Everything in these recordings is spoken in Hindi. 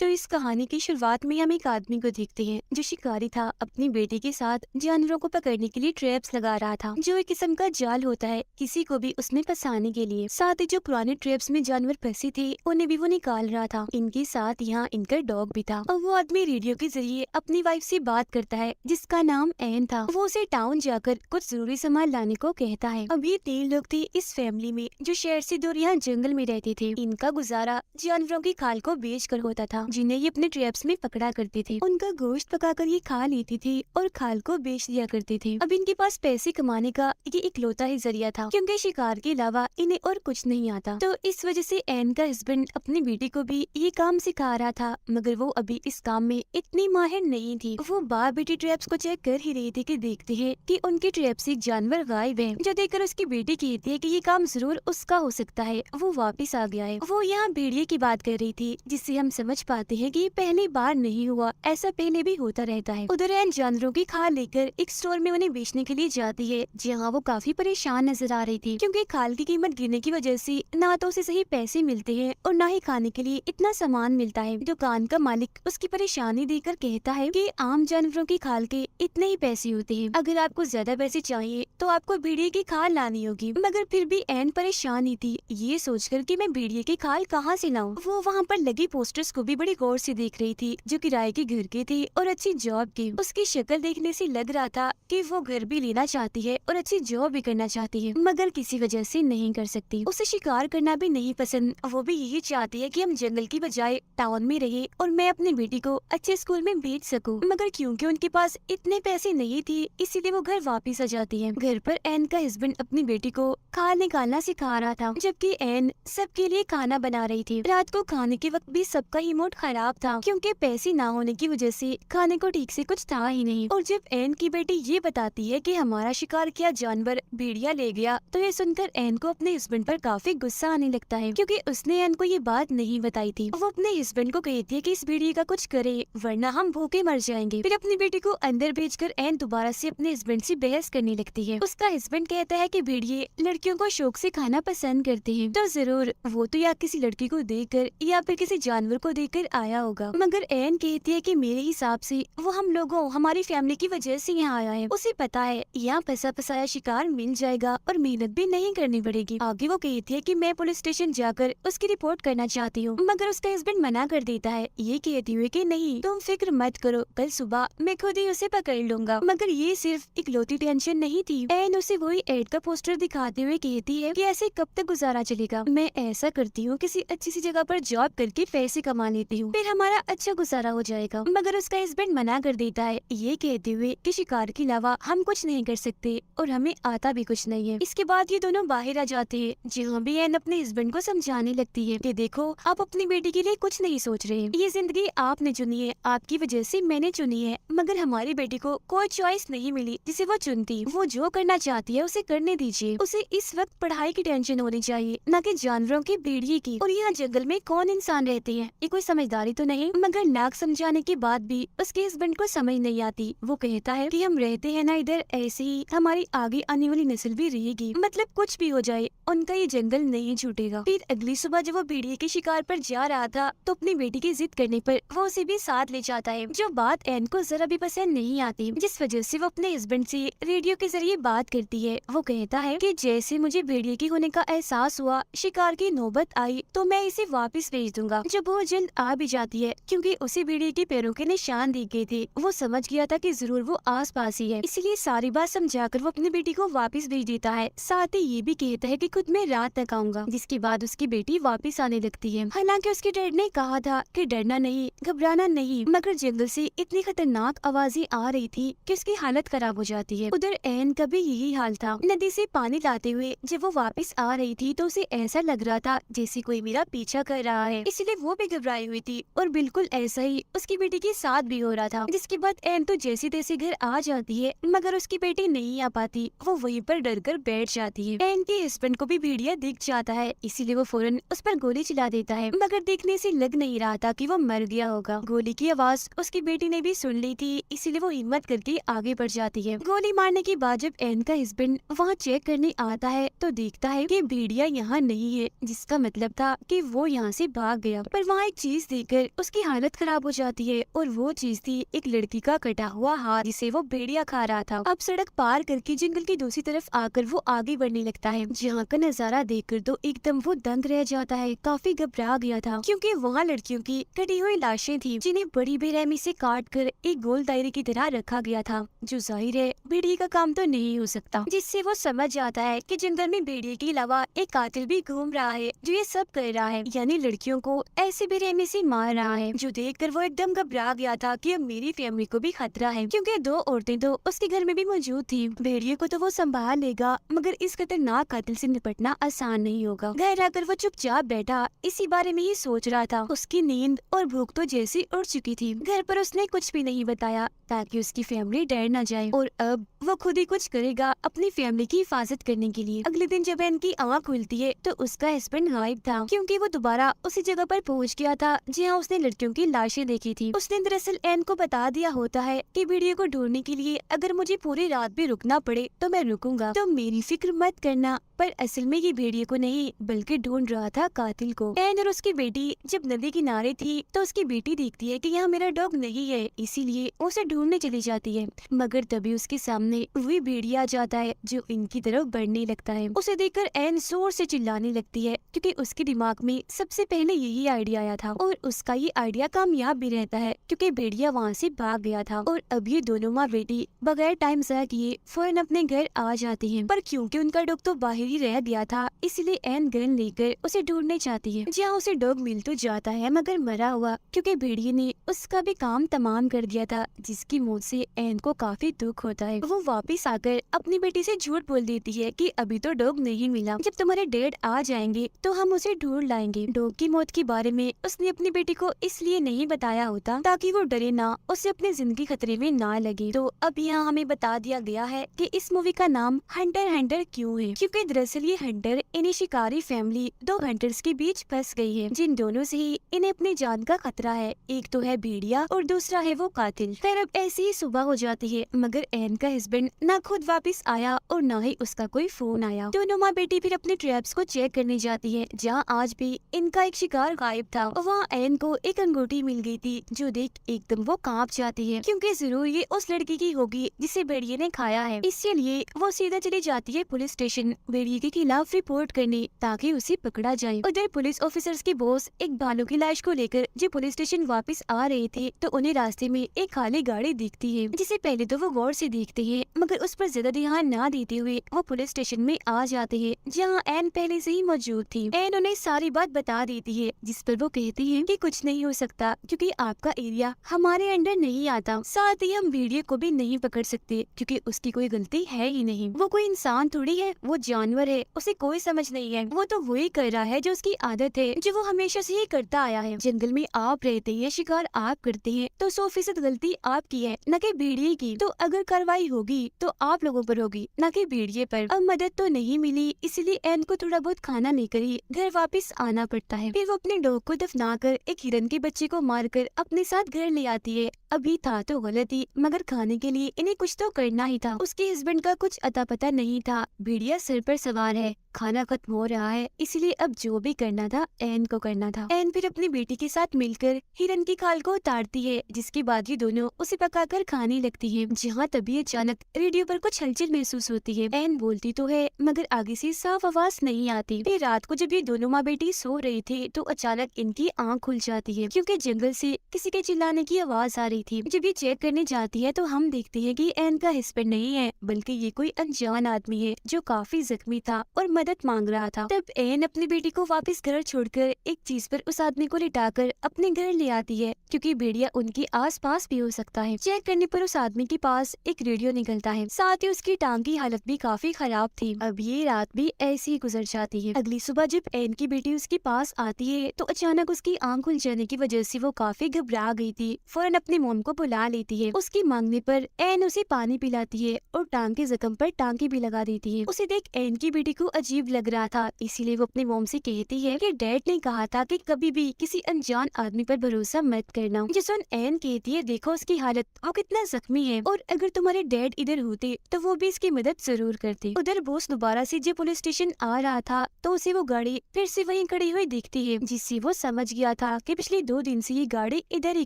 तो इस कहानी की शुरुआत में हम एक आदमी को देखते हैं जो शिकारी था। अपनी बेटी के साथ जानवरों को पकड़ने के लिए ट्रैप्स लगा रहा था, जो एक किस्म का जाल होता है किसी को भी उसमें फंसाने के लिए। साथ ही जो पुराने ट्रैप्स में जानवर फंसे थे उन्हें भी वो निकाल रहा था। इनके साथ यहाँ इनका डॉग भी था और वो आदमी रेडियो के जरिए अपनी वाइफ से बात करता है जिसका नाम एन था। वो उसे टाउन जाकर कुछ जरूरी सामान लाने को कहता है। अब ये 3 लोग थे इस फैमिली में जो शहर से दूर यहाँ जंगल में रहते थे। इनका गुजारा जानवरों की खाल को बेच कर होता था जिन्हें ये अपने ट्रैप्स में पकड़ा करते थे। उनका गोश्त पकाकर ये खा लेती थी और खाल को बेच दिया करते थे। अब इनके पास पैसे कमाने का ये इकलौता ही जरिया था क्योंकि शिकार के अलावा इन्हें और कुछ नहीं आता। तो इस वजह से एन का हस्बैंड अपनी बेटी को भी ये काम सिखा रहा था, मगर वो अभी इस काम में इतनी माहिर नहीं थी। वो बार बेटी ट्रैप्स को चेक कर ही रही थी कि देखते हैं कि उनके ट्रैप से जानवर गायब है। जो देखकर उसकी बेटी कहती है कि ये काम जरूर उसका हो सकता है। वो वापस आ गया है। वो यहाँ भेड़िए की बात कर रही थी जिससे हम समझ पाते हैं कि ये पहली बार नहीं हुआ, ऐसा पहले भी होता रहता है। उधर एन जानवरों की खाल लेकर एक स्टोर में उन्हें बेचने के लिए जाती है जहाँ वो काफी परेशान नजर आ रही थी क्योंकि खाल की कीमत गिरने की वजह से ना तो उसे सही पैसे मिलते हैं और ना ही खाने के लिए इतना सामान मिलता है। दुकान का मालिक उसकी परेशानी देखकर कहता है कि आम जानवरों की खाल के इतने ही पैसे होते हैं, अगर आपको ज्यादा पैसे चाहिए तो आपको भेड़िए की खाल लानी होगी। मगर फिर भी एन परेशान ही थी ये सोचकर कि मैं भेड़िए की खाल कहाँ से लाऊं। वो वहाँ पर लगी पोस्टर्स को भी बड़ी गौर से देख रही थी जो किराए के घर के थे और अच्छी जॉब की। उसकी शक्ल देखने से लग रहा था कि वो घर भी लेना चाहती है और अच्छी जॉब भी करना चाहती है, मगर किसी वजह से नहीं कर सकती। उसे शिकार करना भी नहीं पसंद। वो भी यही चाहती है कि हम जंगल की बजाय टाउन में रहे और मैं अपनी बेटी को अच्छे स्कूल में भेज सकूं। मगर क्योंकि उनके पास इतने पैसे नहीं थे इसीलिए वो घर वापिस आ जाती है। घर पर एन का हस्बैंड अपनी बेटी को खाल निकालना सिखा रहा था जबकि एन सबके लिए खाना बना रही थी। रात को खाने के वक्त भी सबका ही मूड खराब था क्योंकि पैसे ना होने की वजह से खाने को ठीक से कुछ था ही नहीं। और जब एन की बेटी ये बताती है कि हमारा शिकार किया जानवर भेड़िया ले गया तो ये सुनकर एन को अपने हस्बैंड पर काफी गुस्सा आने लगता है क्योंकि उसने एन को ये बात नहीं बताई थी। वो अपने हस्बैंड को कहती है कि इस भेड़िए का कुछ करे वरना हम भूखे मर जाएंगे। फिर अपनी बेटी को अंदर भेजकर एन दोबारा से अपने हस्बैंड से बहस करने लगती है। उसका हस्बैंड कहता है कि भेड़िए लड़कियों को शौक से खाना पसंद करते हैं, तो जरूर वो तो या किसी लड़की को देखकर या फिर किसी जानवर को देखकर आया होगा। मगर एन कहती है कि मेरे हिसाब से वो हम लोगों हमारी फैमिली की वजह से यहाँ आया है। उसे पता है यहाँ फंसा फसाया शिकार मिल जाएगा और मेहनत भी नहीं करनी पड़ेगी। आगे वो कहती है कि मैं पुलिस स्टेशन जाकर उसकी रिपोर्ट करना चाहती हूँ, मगर उसका हस्बैंड मना कर देता है ये कहती हुए कि नहीं तुम फिक्र मत करो, कल सुबह मैं खुद ही उसे पकड़ लूंगा। मगर ये सिर्फ इकलौती टेंशन नहीं थी। एन उसे वही एड का पोस्टर दिखाते हुए कहती है कि ऐसे कब तक गुजारा चलेगा। मैं ऐसा करती हूँ किसी अच्छी सी जगह पर जॉब करके पैसे कमा लेती हूँ, फिर हमारा अच्छा गुजारा हो जाएगा। मगर उसका हस्बैंड मना कर देता है ये कहते हुए कि शिकार के अलावा हम कुछ नहीं कर सकते और हमें आता भी कुछ नहीं है। इसके बाद ये दोनों बाहर आ जाते हैं जहाँ भी एन अपने हस्बैंड को समझाने लगती है कि देखो आप अपनी बेटी के लिए कुछ नहीं सोच रहे, ये जिंदगी आपने चुनी है, आपकी वजह से मैंने चुनी है, मगर हमारी बेटी को कोई चॉइस नहीं मिली जिसे वो चुनती। वो जो करना चाहती है उसे करने दीजिए। उसे इस वक्त पढ़ाई की टेंशन होनी चाहिए न कि जानवरों की भेड़िए की। और यहाँ जंगल में कौन इंसान रहते हैं, ये कोई समझदारी तो नहीं। मगर नाक समझाने के बाद भी उसके हस्बैंड को समझ नहीं आती। वो कहता है कि हम रहते हैं ना इधर, ऐसे ही हमारी आगे आने वाली नस्ल भी रहेगी, मतलब कुछ भी हो जाए उनका ये जंगल नहीं छूटेगा। फिर अगली सुबह जब वो भेड़िए के शिकार पर जा रहा था तो अपनी बेटी की जिद करने पर वो उसे भी साथ ले जाता है, जो बात एन को जरा भी पसंद नहीं आती, जिस वजह से वो अपने हस्बैंड से रेडियो के जरिए बात करती है। वो कहता है कि जैसे मुझे भेड़िए की होने का एहसास हुआ, शिकार की नौबत आई तो मैं इसे वापस भेज दूंगा। जो बहुत जल्द आ भी जाती है क्योंकि उसे भेड़िए के पैरों के निशान दिख गए थे। वो समझ गया था कि जरूर वो आस पास ही है, इसलिए सारी बात समझाकर वो अपनी बेटी को वापस भेज देता है। साथ ही ये भी कहता है कि खुद मैं रात तक आऊंगा, जिसके बाद उसकी बेटी वापस आने लगती है। हालांकि उसके डैड ने कहा था कि डरना नहीं, घबराना नहीं, मगर जंगल से इतनी खतरनाक आवाजें आ रही थी कि उसकी हालत खराब हो जाती है। उधर एन का भी यही हाल था। नदी से पानी लाते हुए जब वो वापस आ रही थी तो उसे ऐसा लग रहा था जैसे कोई मेरा पीछा कर रहा है, इसलिए वो भी घबराई हुई थी। और बिल्कुल ऐसा ही उसकी बेटी के साथ भी हो रहा था। जिसके बाद एन तो जैसे तैसे घर आ जाती है, मगर उसकी बेटी नहीं आ पाती। वो वहीं पर डर कर बैठ जाती है। एन के हस्बैंड को भी भेड़िया दिख जाता है, इसीलिए वो फौरन उस पर गोली चला देता है, मगर देखने से लग नहीं रहा था कि वो मर गया होगा। गोली की आवाज उसकी बेटी ने भी सुन ली थी, इसीलिए वो हिम्मत करके आगे बढ़ जाती है। गोली मारने के बाद जब एन का हस्बैंड वहाँ चेक करने आता है तो देखता है कि भेड़िया यहाँ नहीं है, जिसका मतलब था कि वो यहाँ से भाग गया। पर वहाँ एक चीज चीज देखकर उसकी हालत खराब हो जाती है और वो चीज थी एक लड़की का कटा हुआ हाथ जिसे वो भेड़िया खा रहा था। अब सड़क पार करके जंगल की दूसरी तरफ आकर वो आगे बढ़ने लगता है, जहाँ का नजारा देखकर तो एकदम वो दंग रह जाता है। काफी घबरा गया था क्योंकि वहाँ लड़कियों की कटी हुई लाशें थी जिन्हें बड़ी बेरहमी से काट कर एक गोल दायरे की तरह रखा गया था, जो जाहिर है भेड़िए का काम तो नहीं हो सकता। जिससे वो समझ जाता है कि जंगल में भेड़िए के अलावा एक कातिल भी घूम रहा है जो ये सब कर रहा है, यानी लड़कियों को ऐसे बेरहमी से मार रहा है। जो देखकर वो एकदम घबरा गया था कि अब मेरी फैमिली को भी खतरा है, क्योंकि दो औरतें तो उसके घर में भी मौजूद थी। भेड़िए को तो वो संभाल लेगा, मगर इस खतरनाक कातिल से निपटना आसान नहीं होगा। घर आकर वो चुपचाप बैठा इसी बारे में ही सोच रहा था। उसकी नींद और भूख तो जैसी उड़ चुकी थी। घर पर उसने कुछ भी नहीं बताया ताकि उसकी फैमिली डर न जाए, और अब वो खुद ही कुछ करेगा अपनी फैमिली की हिफाजत करने के लिए। अगले दिन जब इनकी आँख खुलती है तो उसका हस्बैंड गायब था, क्योंकि वो दोबारा उसी जगह पर पहुंच गया था जहां उसने लड़कियों की लाशें देखी थी। उसने दरअसल एन को बता दिया होता है कि भेड़िए को ढूंढने के लिए अगर मुझे पूरी रात भी रुकना पड़े तो मैं रुकूंगा, तो मेरी फिक्र मत करना। पर असल में ये भेड़िए को नहीं बल्कि ढूंढ रहा था कातिल को। एन और उसकी बेटी जब नदी किनारे थी तो उसकी बेटी देखती है कि यहाँ मेरा डॉग नहीं है, इसीलिए उसे ढूंढने चली जाती है। मगर तभी उसके सामने वही भेड़िया आ जाता है जो इनकी तरफ बढ़ने लगता है। उसे देखकर एन जोर से चिल्लाने लगती है, क्योंकि उसके दिमाग में सबसे पहले यही आइडिया आया था और उसका ये आइडिया कामयाब भी रहता है, क्योंकि भेड़िया वहाँ से भाग गया था। और अब ये दोनों माँ बेटी बगैर टाइम ज़ाया किए फौरन अपने घर आ जाती हैं। पर क्योंकि उनका डॉग तो बाहर ही रह गया था, इसलिए एन गन लेकर उसे ढूंढने चाहती है, जहाँ उसे डॉग मिल तो जाता है मगर मरा हुआ, क्योंकि भेड़िए ने उसका भी काम तमाम कर दिया था, जिसकी मौत से एन को काफी दुख होता है। वो वापिस आकर अपनी बेटी से झूठ बोल देती है कि अभी तो डॉग नहीं मिला, जब तुम्हारे डैड आ जाएंगे तो हम उसे ढूंढ लाएंगे। डॉग की मौत के बारे में उसने अपनी बेटी को इसलिए नहीं बताया होता ताकि वो डरे ना, उसे अपनी जिंदगी खतरे में ना लगे। तो अब यहाँ हमें बता दिया गया है कि इस मूवी का नाम हंटर हंटर क्यों है, क्योंकि दरअसल ये हंटर इन्हें शिकारी फैमिली दो हंटर्स के बीच फंस गई है, जिन दोनों से ही इन्हें अपनी जान का खतरा है। एक तो है भेड़िया और दूसरा है वो कातिल। खैर अब ऐसी ही सुबह हो जाती है, मगर एन का हस्बैंड ना खुद वापस आया और ना ही उसका कोई फोन आया। दोनों माँ बेटी फिर अपने ट्रैप्स को चेक करने जाती है, जहाँ आज भी इनका एक शिकार गायब था। वहाँ एन को एक अंगूठी मिल गई थी, जो देख एकदम वो कांप जाती है, क्योंकि जरूर ये उस लड़की की होगी जिसे भेड़िए ने खाया है। इसीलिए वो सीधा चली जाती है पुलिस स्टेशन भेड़िए के खिलाफ रिपोर्ट करने, ताकि उसे पकड़ा जाए। उधर पुलिस ऑफिसर्स के बॉस एक भालू की लाश को लेकर जब पुलिस स्टेशन वापस आ रहे थे तो उन्हें रास्ते में एक खाली गाड़ी दिखती है, जिसे पहले तो वो गौर से देखते हैं, मगर उस पर ज्यादा ध्यान न देते हुए वो पुलिस स्टेशन में आ जाते हैं, जहाँ एन पहले से ही मौजूद थी। एन उन्हें सारी बात बता देती है, जिस पर वो कहती है कि कुछ नहीं हो सकता, क्योंकि आपका एरिया हमारे अंडर नहीं आता। साथ ही हम भेड़िए को भी नहीं पकड़ सकते, क्योंकि उसकी कोई गलती है ही नहीं। वो कोई इंसान थोड़ी है, वो जानवर है, उसे कोई समझ नहीं है। वो तो वही कर रहा है जो उसकी आदत है, जो वो हमेशा से ही करता आया है। जंगल में आप रहते हैं, शिकार आप करते हैं, तो 100% गलती आपकी है, न कि भेड़िए की। तो अगर कार्रवाई होगी तो आप लोगों पर होगी, न कि भेड़िए पर। अब मदद तो नहीं मिली, इसलिए एन को थोड़ा बहुत खाना लेकर ही घर वापस आना पड़ता है। फिर वो अपने डॉग को दफनाकर एक हिरन के बच्चे को मारकर अपने साथ घर ले आती है। अभी था तो गलत ही, मगर खाने के लिए इन्हें कुछ तो करना ही था। उसके हस्बैंड का कुछ अता पता नहीं था। भेड़िया सिर पर सवार है, खाना खत्म हो रहा है, इसलिए अब जो भी करना था एन को करना था। एन फिर अपनी बेटी के साथ मिलकर हिरन की खाल को उतारती है, जिसके बाद ये दोनों उसे पकाकर खाने लगती हैं। जहाँ तभी अचानक रेडियो पर कुछ हलचल महसूस होती है। एन बोलती तो है, मगर आगे से साफ आवाज नहीं आती। फिर रात को जब ये दोनों माँ बेटी सो रही थी तो अचानक इनकी आँख खुल जाती है, क्योंकि जंगल से किसी के चिल्लाने की आवाज आ रही थी। जब ये चेक करने जाती है तो हम देखते हैं कि एन का हस्बैंड नहीं है, बल्कि ये कोई अनजान आदमी है जो काफी जख्मी था और मदद मांग रहा था। तब एन अपनी बेटी को वापस घर छोड़कर एक चीज पर उस आदमी को लिटाकर अपने घर ले आती है, क्योंकि भेड़िया उनके आसपास भी हो सकता है। चेक करने पर उस आदमी के पास एक रेडियो निकलता है, साथ ही उसकी टांग की हालत भी काफी खराब थी। अब ये रात भी ऐसी ही गुजर जाती है। अगली सुबह जब एन की बेटी उसके पास आती है तो अचानक उसकी आंख खुल जाने की वजह से वो काफी घबरा गई थी। फौरन अपनी मोम को बुला लेती है। उसकी मांगने पर एन उसे पानी पिलाती है और टांग के जख्म पर टांके भी लगा देती है। उसे देख एन की बेटी को अजीब अजीब लग रहा था, इसीलिए वो अपनी मॉम से कहती है कि डैड ने कहा था कि कभी भी किसी अनजान आदमी पर भरोसा मत करना। जो सुन एन कहती है, देखो उसकी हालत, वो कितना जख्मी है और अगर तुम्हारे डैड इधर होते तो वो भी इसकी मदद जरूर करते। उधर बोस दोबारा से जब पुलिस स्टेशन आ रहा था तो उसे वो गाड़ी फिर से वहीं खड़ी हुई दिखती है, जिससे वो समझ गया था कि पिछले 2 दिन से ये गाड़ी इधर ही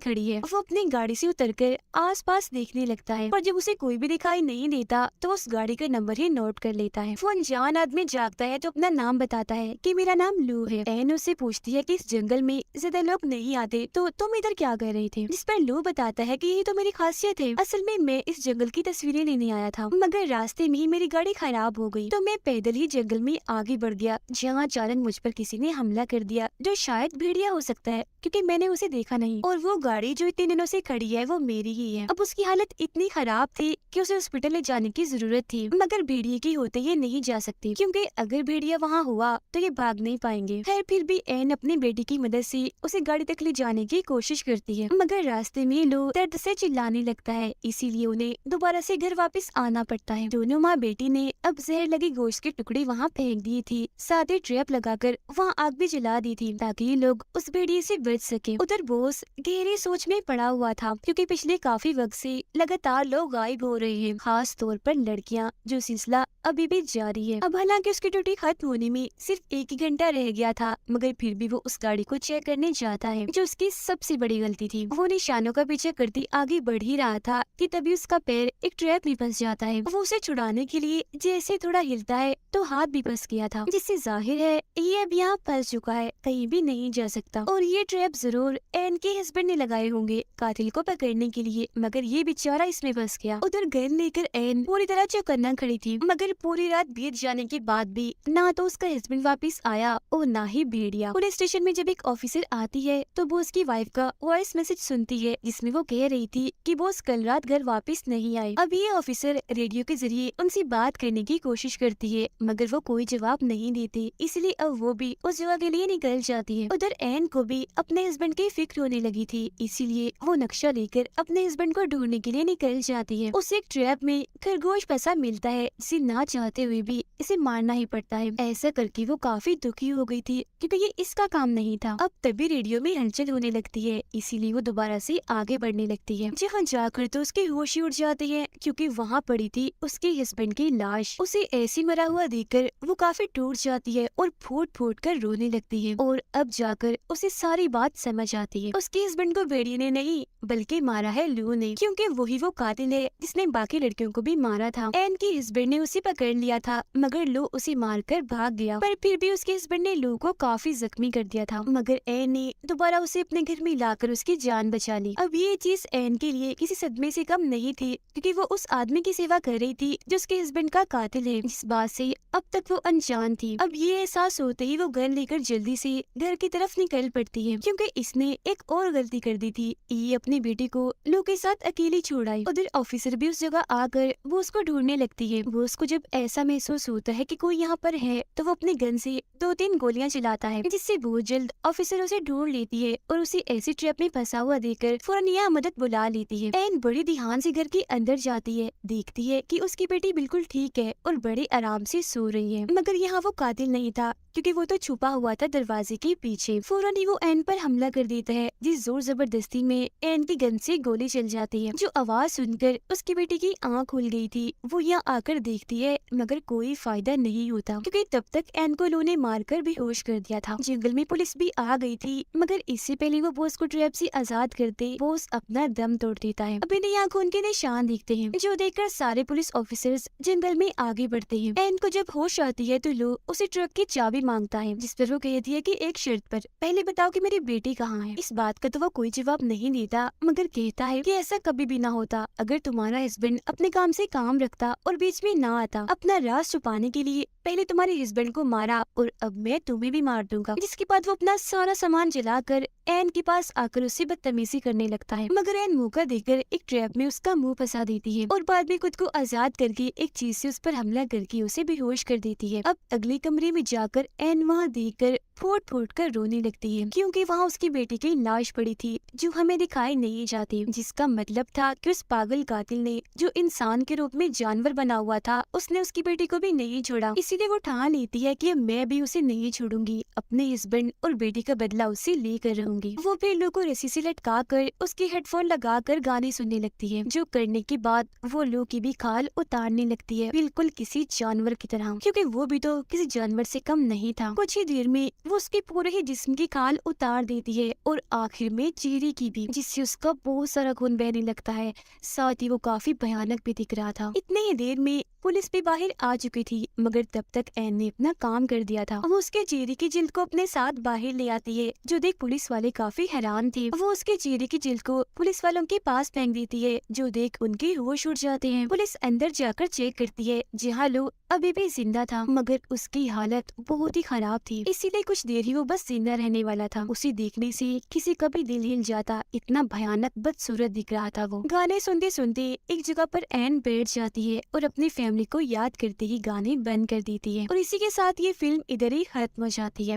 खड़ी है। वो अपनी गाड़ी से उतरकर आसपास देखने लगता है, पर जब उसे कोई भी दिखाई नहीं देता तो उस गाड़ी का नंबर ही नोट कर लेता है। वो अनजान आदमी जागता है तो अपना नाम बताता है कि मेरा नाम लू है। एन उससे पूछती है कि इस जंगल में ज्यादा लोग नहीं आते तो तुम इधर क्या कर रहे थे, जिस पर लू बताता है कि ये तो मेरी खासियत है, असल में मैं इस जंगल की तस्वीरें लेने आया था, मगर रास्ते में ही मेरी गाड़ी खराब हो गई तो मैं पैदल ही जंगल में आगे बढ़ गया, जहाँ अचानक मुझ पर किसी ने हमला कर दिया, जो शायद भेड़िया हो सकता है क्योंकि मैंने उसे देखा नहीं, और वो गाड़ी जो इतने दिनों से खड़ी है वो मेरी ही है। अब उसकी हालत इतनी खराब थी कि उसे हॉस्पिटल ले जाने की जरूरत थी, मगर भेड़िए की होते ये नहीं जा सकती क्योंकि अगर भेड़िया वहाँ हुआ तो ये भाग नहीं पाएंगे। खैर फिर भी एन अपनी बेटी की मदद से उसे गाड़ी तक ले जाने की कोशिश करती है, मगर रास्ते में लोग दर्द से चिल्लाने लगता है, इसीलिए उन्हें दोबारा से घर वापस आना पड़ता है। दोनों माँ बेटी ने अब जहर लगी गोश्त के टुकड़े वहाँ फेंक दिए थी, साथ ही ट्रैप लगाकर वहाँ आग भी जला दी थी ताकि लोग उस भेड़िए से बच सके। उधर बोस गहरी सोच में पड़ा हुआ था क्योंकि पिछले काफी वक्त से लगातार लोग गायब हो रहे हैं, खास तौर पर लड़कियां, जो सिलसिला अभी भी जारी है। अब हालांकि उसकी ड्यूटी खत्म होने में सिर्फ 1 ही घंटा रह गया था, मगर फिर भी वो उस गाड़ी को चेक करने जाता है, जो उसकी सबसे बड़ी गलती थी। वो निशानों का पीछे करती आगे बढ़ ही रहा था कि तभी उसका पैर एक ट्रैप में फंस जाता है। वो उसे छुड़ाने के लिए जैसे थोड़ा हिलता है तो हाथ भी फंस गया था, जिससे जाहिर है ये अब यहाँ फंस चुका है, कहीं भी नहीं जा सकता। और ये ट्रैप जरूर एन के हस्बैंड ने लगाए होंगे कातिल को पकड़ने के लिए, मगर ये बेचारा इसमें फंस गया। उधर गन लेकर एन पूरी तरह चौकन्ना खड़ी थी, मगर पूरी रात बीत जाने के बाद भी ना तो उसका हस्बैंड वापस आया और ना ही भेड़िया। पुलिस स्टेशन में जब एक ऑफिसर आती है तो वो उसकी वाइफ का वॉइस मैसेज सुनती है, जिसमें वो कह रही थी कि बोस कल रात घर वापस नहीं आए। अब ये ऑफिसर रेडियो के जरिए उनसे बात करने की कोशिश करती है, मगर वो कोई जवाब नहीं देती, इसलिए अब वो भी उस जगह के लिए निकल जाती है। उधर एन को भी अपने हस्बैंड की फिक्र होने लगी थी, इसीलिए वो नक्शा लेकर अपने हस्बैंड को ढूंढने के लिए निकल जाती है। उसे एक ट्रैप में खरगोश फंसा मिलता है, जिसे ना चाहते हुए भी इसे मारना ही पड़ता है। ऐसा करके वो काफी दुखी हो गई थी क्योंकि ये इसका काम नहीं था। अब तभी रेडियो में हलचल होने लगती है, इसीलिए वो दोबारा से आगे बढ़ने लगती है, जहाँ जाकर तो उसके होश ही उड़ जाते हैं क्योंकि वहाँ पड़ी थी उसके हस्बैंड की लाश। उसे ऐसी मरा हुआ देखकर वो काफी टूट जाती है और फूट फूट कर रोने लगती है, और अब जाकर उसे सारी बात समझ आती है। उसके हस्बैंड को भेड़िए ने नहीं बल्कि मारा है लू ने, क्योंकि वही वो कातिल है जिसने बाकी लड़कियों को भी मारा था। एन के हस्बैंड ने उसे पकड़ लिया था, मगर लू उसे मारकर भाग गया, पर फिर भी उसके हस्बैंड ने लू को काफी जख्मी कर दिया था, मगर एन ने दोबारा उसे अपने घर में लाकर उसकी जान बचा ली। अब ये चीज एन के लिए किसी सदमे से कम नहीं थी, क्योंकि वो उस आदमी की सेवा कर रही थी जो उसके हस्बैंड का कातिल है, जिस बात से अब तक वो अनजान थी। अब ये एहसास होते ही वो गन लेकर जल्दी से घर की तरफ निकल पड़ती है, क्योंकि इसने एक और गलती कर दी थी, ये अपनी बेटी को लू के साथ अकेली छोड़ आई। उधर ऑफिसर भी उस जगह आकर वो उसको ढूंढने लगती है। वो उसको जब ऐसा महसूस होता है कि कोई यहाँ पर है तो वो अपने गन से 2-3 गोलियां चलाता है, जिससे बहुत जल्द ऑफिसर उसे ढूंढ लेती है और उसे ऐसी ट्रैप में फंसा हुआ देखकर फौरन यहाँ मदद बुला लेती है। एन बड़ी ध्यान से घर के अंदर जाती है, देखती है कि उसकी बेटी बिल्कुल ठीक है और बड़े आराम से सो रही है, मगर यहाँ वो कातिल नहीं था क्योंकि वो तो छुपा हुआ था दरवाजे के पीछे। फौरन ही वो एन पर हमला कर देता है, जिस जोर जबरदस्ती में एन की गन से गोली चल जाती है। जो आवाज सुनकर उसकी बेटी की आंख खुल गई थी, वो यहाँ आकर देखती है, मगर कोई फायदा नहीं होता क्योंकि तब तक एन को लू ने मारकर बेहोश कर दिया था। जंगल में पुलिस भी आ गई थी, मगर इससे पहले वो बोस को ट्रैप से आजाद करते बोस अपना दम तोड़ देता है। अब इन्हें यहाँ खून के निशान दिखते हैं, जो देखकर सारे पुलिस ऑफिसर्स जंगल में आगे बढ़ते हैं। एन को जब होश आती है तो लू उसे ट्रक की चाबी मांगता है, जिस पर वो कहती है कि एक शर्त पर, पहले बताओ कि मेरी बेटी कहाँ है। इस बात का तो वो कोई जवाब नहीं देता, मगर कहता है कि ऐसा कभी भी ना होता अगर तुम्हारा हस्बैंड अपने काम से काम रखता और बीच में ना आता। अपना राज छुपाने के लिए पहले तुम्हारे हस्बैंड को मारा और अब मैं तुम्हें भी मार दूंगा। जिसके बाद वो अपना सारा सामान जलाकर एन के पास आकर उससे बदतमीजी करने लगता है, मगर एन मौका देकर एक ट्रैप में उसका मुंह फंसा देती है और बाद में खुद को आजाद करके एक चीज से उस पर हमला करके उसे बेहोश कर देती है। अब अगले कमरे में जाकर एन वहाँ देखकर फूट फूट कर रोने लगती है, क्योंकि वहाँ उसकी बेटी की लाश पड़ी थी जो हमें दिखाई नहीं जाती, जिसका मतलब था कि उस पागल कातिल ने जो इंसान के रूप में जानवर बना हुआ था, उसने उसकी बेटी को भी नहीं छोड़ा। इसीलिए इसीलिए वो ठान लेती है कि मैं भी उसे नहीं छोड़ूंगी, अपने हस्बैंड और बेटी का बदला उससे लेकर रहूंगी। वो फिर लो को रस्सी से लटका कर उसके हेडफोन लगा कर गाने सुनने लगती है, जो करने के बाद वो लो की भी खाल उतारने लगती है, बिल्कुल किसी जानवर की तरह, क्योंकि वो भी तो किसी जानवर से कम नहीं था। कुछ ही देर में वो उसके पूरे ही जिस्म की खाल उतार देती है और आखिर में चेहरे की भी, जिससे उसका बहुत सारा खून बहने लगता है। साथ ही वो काफी भयानक भी दिख रहा था। इतने ही देर में पुलिस भी बाहर आ चुकी थी, मगर तब तक एन ने अपना काम कर दिया था। वो उसके चेहरे की जिल्द को अपने साथ बाहर ले आती है, जो देख पुलिस वाले काफी हैरान थे। वो उसके चेहरे की जिल्द को पुलिस वालों के पास फेंक देती है, जो देख उनके होश उड़ जाते हैं। पुलिस अंदर जाकर चेक करती है, जहाँ लो अभी भी जिंदा था, मगर उसकी हालत बहुत ही खराब थी, इसीलिए कुछ देर ही वो बस जिंदा रहने वाला था। उसे देखने से किसी का भी दिल हिल जाता, इतना भयानक बदसूरत दिख रहा था वो। गाने सुनते सुनते एक जगह पर एन बैठ जाती है और अपनी फैमिली को याद करते ही गाने बंद कर देती है, और इसी के साथ ये फिल्म इधर ही खत्म हो जाती है।